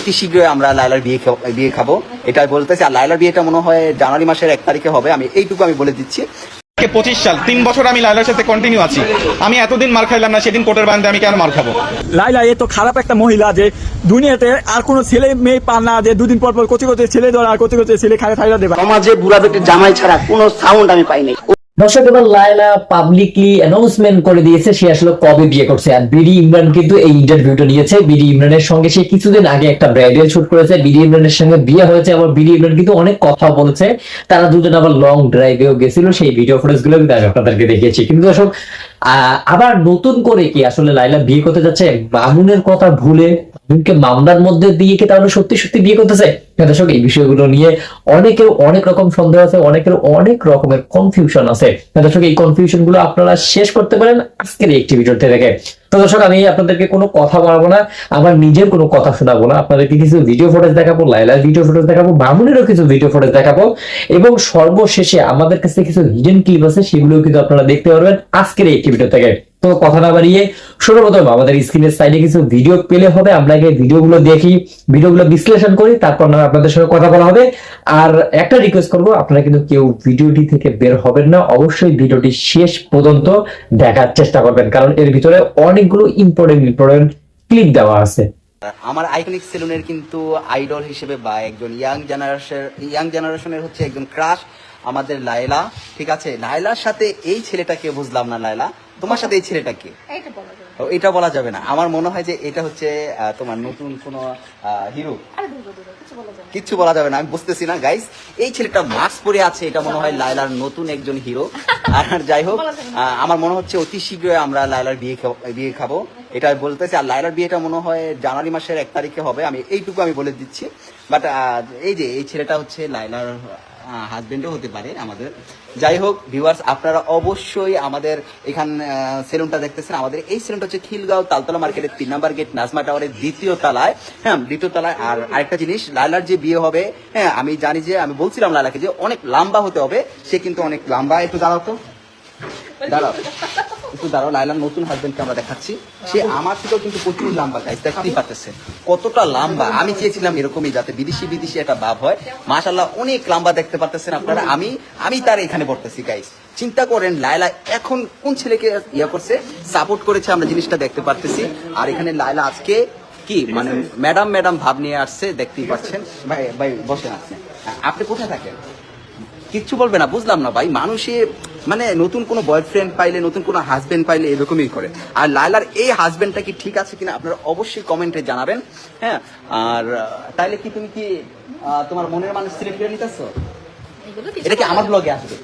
অতি শীঘ্রই আমরা লায়লার বিয়ে খাবো এটা বলতেছি। আর লায়লার বিয়েটা মনে হয় জানুয়ারি মাসের 1 তারিখে হবে, আমি এইটুকু আমি বলে দিচ্ছি। 25 সাল 3 বছর আমি লায়লার সাথে কন্টিনিউ আছি। আমি এতদিন মার খাইলাম না, সেদিন কোটের বান্ধে আমি কেন মার খাবো? লাইলা এ তো খারাপ একটা মহিলা যে দুনিয়াতে আর কোনো ছেলে মেয়ে পান না, যে দুদিন পর পর কচি কচি ছেলে ধরে আর কচি কচি ছেলে খায় খাইলা দেবা। সমাজে বুড়া বেটির জামাই ছাড়া কোনো সাউন্ড আমি পাই নাই। দর্শক, এবার লায়লা পাবলিকলি অ্যানাউন্সমেন্ট করে দিয়েছে সে আসলে কবে বিয়ে করছে। আর বিডি ইমরান কিন্তু এই ইন্টারভিউটা নিয়েছে। বিডি ইমরানের সঙ্গে সে কিছুদিন আগে একটা ব্রাইডাল শুট করেছে, বিডি ইমরানের সঙ্গে বিয়ে হয়েছে। আবার বিডি ইমরান কিন্তু অনেক কথা বলেছে, তারা দুজন আবার লং ড্রাইভেও গেছিল, সেই ভিডিও ফুটেজ গুলো কিন্তু আমি আপনাদেরকে দেখিয়েছি। কিন্তু দর্শক, আবার নতুন করে কি আসলে লায়লা বিয়ে করতে যাচ্ছে? মামুনের কথা ভুলে মামুনকে মামলার মধ্যে দিয়ে কি তাহলে সত্যি সত্যি বিয়ে করতেছে? দর্শক, এই বিষয়গুলো নিয়ে অনেকের অনেক রকম সন্দেহ আছে, অনেকের অনেক রকমের কনফিউশন আছে। দর্শক, এই কনফিউশন গুলো আপনারা শেষ করতে পারেন আজকের এই একটি ভিডিওতে দেখে। তো দর্শক, আমি আপনাদেরকে কোনো কথা বলবো না, আমার নিজের কোনো কথা শোনাবো না, আপনাদেরকে কিছু ভিডিও ফুটেজ দেখাবো, লায়লার ভিডিও ফুটেজ দেখাবো, মামুনেরও কিছু ভিডিও ফুটেজ দেখাবো, এবং সর্বশেষে আমাদের কাছে কিছু হিডেন ক্লিপ আছে, সেগুলোও কিন্তু আপনারা দেখতে পারবেন আজকের এই একটি ভিডিও থেকে। তো কথা না বাড়িয়ে সর্বপ্রথম আমাদের স্ক্রিনের সাইডে কিছু ভিডিও পেলে হবে, আমরা আগে ভিডিওগুলো দেখি, ভিডিওগুলো বিশ্লেষণ করি, তারপর না আপনাদের সঙ্গে কথা বলা হবে। আর একটা রিকোয়েস্ট করবো, আপনারা কিন্তু কেউ ভিডিওটি থেকে বের হবেন না, অবশ্যই ভিডিওটি শেষ পর্যন্ত দেখার চেষ্টা করবেন, কারণ এর ভিতরে অনেকগুলো ইম্পর্টেন্ট ক্লিপ দেওয়া আছে। আমার আইকনিক সেলুনের কিন্তু আইডল হিসেবে বা একজন ইয়াং জেনারেশনের হচ্ছে একজন ক্রাশ আমাদের লায়লা। ঠিক আছে, লায়লার সাথে এই ছেলেটাকে বুঝলাম না। লায়লা, তোমার সাথে এই ছেলেটাকে এটা বলা যাবে না। আমার মনে হয় যে এটা হচ্ছে তোমার নতুন কোন হিরো। কিচ্ছু বলা যাবে না, আমি বুঝতেছি না গাইস। এই ছেলেটা মাস্ক পরে আছে, এটা মনে হয় লায়লার নতুন একজন হিরো। আর যাই হোক, আমার মনে হচ্ছে অতি শীঘ্রই আমরা লায়লার বিয়ে খাবো এটা বলতেছি। আর লায়লার বিয়েটা মনে হয় জানুয়ারি মাসের 1 তারিখে হবে, আমি এইটুকু আমি বলে দিচ্ছি। বাট এই যে এই ছেলেটা হচ্ছে লায়লার হাজবেন্ডও হতে পারে আমাদের। যাই হোক ভিউয়ার্স, আপনারা অবশ্যই আমাদের এখানে সেলুনটা দেখতেছেন। আমাদের এই সেলুনটা হচ্ছে খিলগাঁও তালতলা মার্কেটের 3 নাম্বার গেট নাজমা টাওয়ারের 2য় তলায়। হ্যাঁ, 2য় তলায়। আর আরেকটা জিনিস, লায়লার যে বিয়ে হবে, হ্যাঁ আমি জানি যে, আমি বলছিলাম লায়লাকে যে অনেক লম্বা হতে হবে, সে কিন্তু অনেক লম্বা। একটু দাঁড়াও তো, দাঁড়াও একটু দাঁড়াও। লায়লার নতুন হাজবেন্ডকে আমরা দেখাচ্ছি, সে আমার থেকেও কিন্তু প্রচুর লম্বা গাইস, দেখতেই পারতেছেন কতটা লম্বা। আমি চেয়েছিলাম এরকমই, যাতে বিদেশি একটা ভাব হয়। মাশাআল্লাহ, অনেক লম্বা দেখতে পারতেছেন আপনারা। আমি তার এখানে পড়তেছি গাইস। চিন্তা করেন লায়লা এখন কোন ছেলেকে করছে, সাপোর্ট করেছে, আমরা জিনিসটা দেখতে পারতেছি। আর এখানে লায়লা আজকে কি মানে ম্যাডাম ভাব নিয়ে আসছে, দেখতেই পাচ্ছেন। ভাই বসেন আসছেন, আপনি কোথায় থাকেন? কিচ্ছু বলবে না, বুঝলাম না ভাই। মানুষে মানে নতুন কোনো বয়ফ্রেন্ড পাইলে, নতুন কোনো হাজবেন্ড পাইলে এরকমই করে। আর লায়লার এই হাজবেন্ডটা কি ঠিক আছে কিনা আপনারা অবশ্যই কমেন্টে জানাবেন। হ্যাঁ, আর তাইলে কি তুমি কি তোমার মনের মানুষ সিলেক্ট করে নিতেছো? এটা কি আমার ব্লগে আসবে?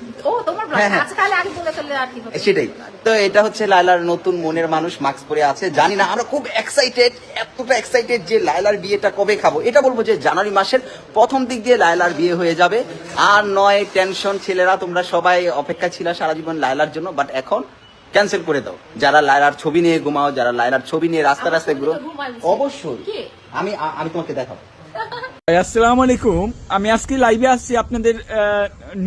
সেটাই তো, এটা হচ্ছে লায়লার নতুন মনের মানুষ, মাস্ক পরে আছে। জানি না, আমরা খুব এক্সাইটেড, এতটা এক্সাইটেড যে লায়লার বিয়েটা কবে খাবো। এটা বলবো যে জানুয়ারি মাসের প্রথম দিক দিয়ে লায়লার বিয়ে হয়ে যাবে। আর নয় টেনশন, ছেলেরা তোমরা সবাই অপেক্ষা ছিল সারা জীবন লায়লার জন্য, বাট এখন ক্যান্সেল করে দাও। যারা লায়লার ছবি নিয়ে ঘুমাও, যারা লায়লার ছবি নিয়ে রাস্তায় ঘুরো, অবশ্যই আমি তোমাকে দেখাবো। আসসালামু আলাইকুম, আমি আজকে লাইভে আসছি আপনাদের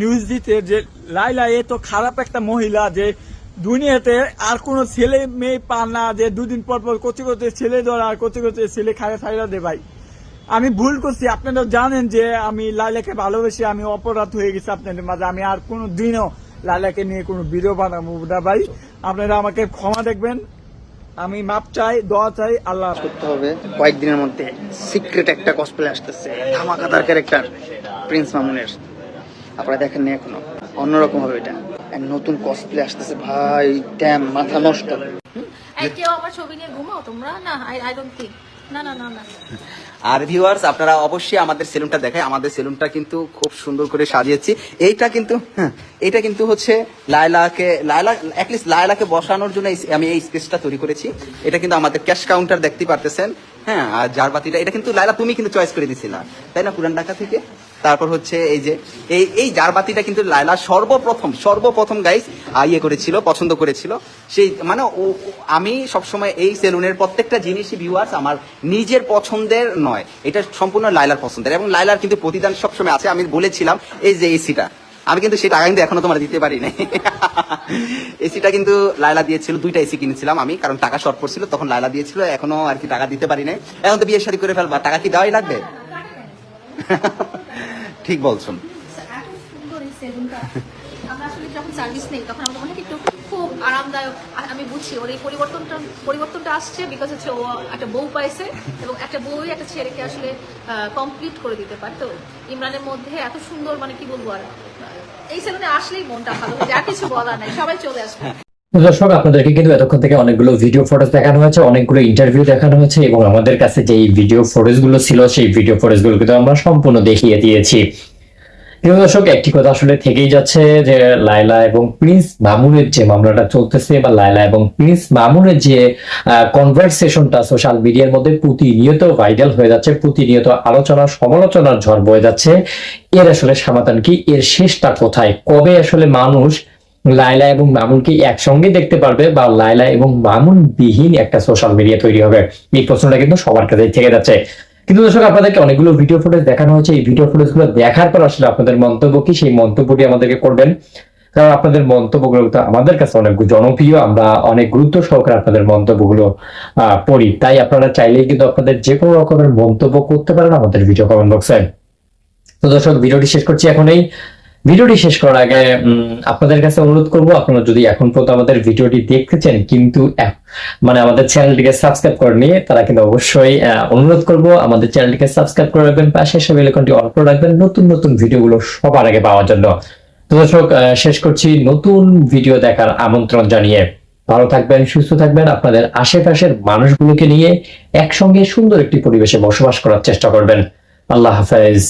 নিউজ দিতে যে লায়লা এ তো খারাপ একটা মহিলা যে দুনিয়াতে আর কোনো ছেলে মেয়ে পান না, যে দুদিন পর পর কচি কচি ছেলে ধরে আর কচি কচি ছেলে খায় খাইলা দে। ভাই, আমি ভুল করছি, আপনারা জানেন যে আমি লায়লাকে ভালোবেসে আমি অপরাধ হয়ে গেছি আপনাদের মাঝে। আমি আর কোনো দিনও লায়লাকে নিয়ে কোনো ভিডিও বানাবো না ভাই, আপনারা আমাকে ক্ষমা দেখবেন। আমি মাপ চাই, দোয়া চাই, আল্লাহ করতে হবে। কয়েকদিনের মধ্যে সিক্রেট একটা কসপ্লে আসতেছে, ধামাকাদার ক্যারেক্টার প্রিন্স মামুনের। আপনারা দেখেন না এখনো, অন্যরকম হবে এটা। এক নতুন কসপ্লে আসতেছে ভাই, ড্যাম মাথা নষ্ট। কেউ আমার ছবি নিয়ে ঘুমাও তোমরা? না, আই ডোন্ট থিংক। না। আর ভিউয়ার্স, আপনারা অবশ্যই আমাদের সেলুনটা দেখায়। আমাদের সেলুনটা কিন্তু খুব সুন্দর করে সাজিয়েছি। এটা কিন্তু হচ্ছে লায়লাকে বসানোর জন্য আমি এই স্পেসটা তৈরি করেছি। এটা কিন্তু আমাদের ক্যাশ কাউন্টার, দেখতে পারতেছেন। হ্যাঁ, আর জারবাতিটা এটা কিন্তু লায়লা তুমি কিন্তু চয়েস করে দিছিলা, তাই না, পুরান ঢাকা থেকে। তারপর হচ্ছে এই যে এই জারবাতিটা কিন্তু লায়লা সর্বপ্রথম গাইস করেছিল, পছন্দ করেছিল। সেই মানে আমি সবসময় এই সেলুনের প্রত্যেকটা জিনিসই ভিউয়ার্স আমার নিজের পছন্দের নয়, এটা সম্পূর্ণ লায়লার পছন্দের। এবং লায়লার কিন্তু প্রতিদান সবসময় আছে। আমি বলেছিলাম এই যে এসিটা, আমি কিন্তু সেই টাকা কিন্তু এখনো তোমার দিতে পারি নাই। এসিটা কিন্তু লায়লা দিয়েছিল, 2টা এসি কিনেছিলাম আমি, কারণ টাকা শর্ট পড়ছিল তখন লায়লা দিয়েছিল, এখনো আর কি টাকা দিতে পারি নাই। এখন তো বিয়ে শাদী করে ফেলবা, টাকা কি দেওয়াই লাগবে? ঠিক বলছো। এত সুন্দর এই সেলুনটা। আমরা আসলে যখন সার্ভিস নেই তখন আমাদের মনে হয় একটু খুব আরামদায়ক। আমি বুঝছি ওর এই পরিবর্তনটা আসছে বিকজ হচ্ছে ও একটা বউ পাইছে, এবং একটা বউই একটা ছেলেকে আসলে কমপ্লিট করে দিতে পারে। তো ইমরানের মধ্যে এত সুন্দর, মানে কি বলবো আর, এই সেলুনে আসলেই মনটা ভালো হয়ে যায়, আর কিছু বলার নাই, সবাই চলে আসবে। দর্শক, আপনাদেরকে কিন্তু এতক্ষণ থেকে অনেকগুলো ভিডিও ফুটেজ দেখানো হয়েছে, অনেকগুলো ইন্টারভিউ দেখানো হয়েছে, এবং আমাদের কাছে যে ভিডিও ফুটেজ গুলো ছিল সেই ভিডিও ফুটেজ গুলো কিন্তু আমরা সম্পূর্ণ দেখিয়ে দিয়েছি। প্রিয় দর্শক, একটি কথা আসলে থেকেই যাচ্ছে যে লায়লা এবং প্রিন্স মামুনের যে মামলাটা চলতেছে, বা লায়লা এবং প্রিন্স মামুনের যে কনভারসেশনটা সোশ্যাল মিডিয়ার মধ্যে প্রতিনিয়ত ভাইরাল হয়ে যাচ্ছে, প্রতিনিয়ত আলোচনা সমালোচনার ঝড় বয়ে যাচ্ছে, এর আসলে সমাধান কি, এর শেষটা কোথায়, কবে আসলে মানুষ লায়লা এবং মামুনকে একসঙ্গে দেখতে পারবে, বা লায়লা এবং মামুন বিহীন একটা সোশ্যাল মিডিয়া তৈরি হবে, এই প্রশ্নটা কিন্তু সবার কাছে থেকে যাচ্ছে। কিন্তু দর্শক, আপনাদেরকে অনেকগুলো ভিডিও ফুটেজ দেখানো হয়েছে, এই ভিডিও ফুটেজ গুলো দেখার পর আসলে আপনাদের মন্তব্য কি, সেই মন্তব্যটি আমাদেরকে করবেন, কারণ আপনাদের মন্তব্যগুলো তো আমাদের কাছে অনেক জনপ্রিয়, আমরা অনেক গুরুত্ব সহকারে আপনাদের মন্তব্যগুলো পড়ি, তাই আপনারা চাইলেই কিন্তু আপনাদের যে কোনো রকমের মন্তব্য করতে পারেন আমাদের ভিডিও কমেন্ট বক্সে। তো দর্শক, ভিডিওটি শেষ করছি এখনই। ভিডিওটি শেষ করার আগে আপনাদের কাছে অনুরোধ করব, আপনারা যদি এখন পর্যন্ত আমাদের ভিডিওটি দেখতেছেন কিন্তু মানে আমাদের চ্যানেলটিকে সাবস্ক্রাইব করে নিয়ে, তারা কিন্তু অবশ্যই অনুরোধ করব আমাদের চ্যানেলটিকে সাবস্ক্রাইব করে রাখবেন, পাশে এসে বেল আইকনটি অন করে রাখবেন নতুন নতুন ভিডিওগুলো সবার আগে পাওয়ার জন্য। তো দর্শক, শেষ করছি নতুন ভিডিও দেখার আমন্ত্রণ জানিয়ে। ভালো থাকবেন, সুস্থ থাকবেন, আপনাদের আশেপাশের মানুষগুলোকে নিয়ে একসঙ্গে সুন্দর একটি পরিবেশে বসবাস করার চেষ্টা করবেন। আল্লাহ হাফেজ।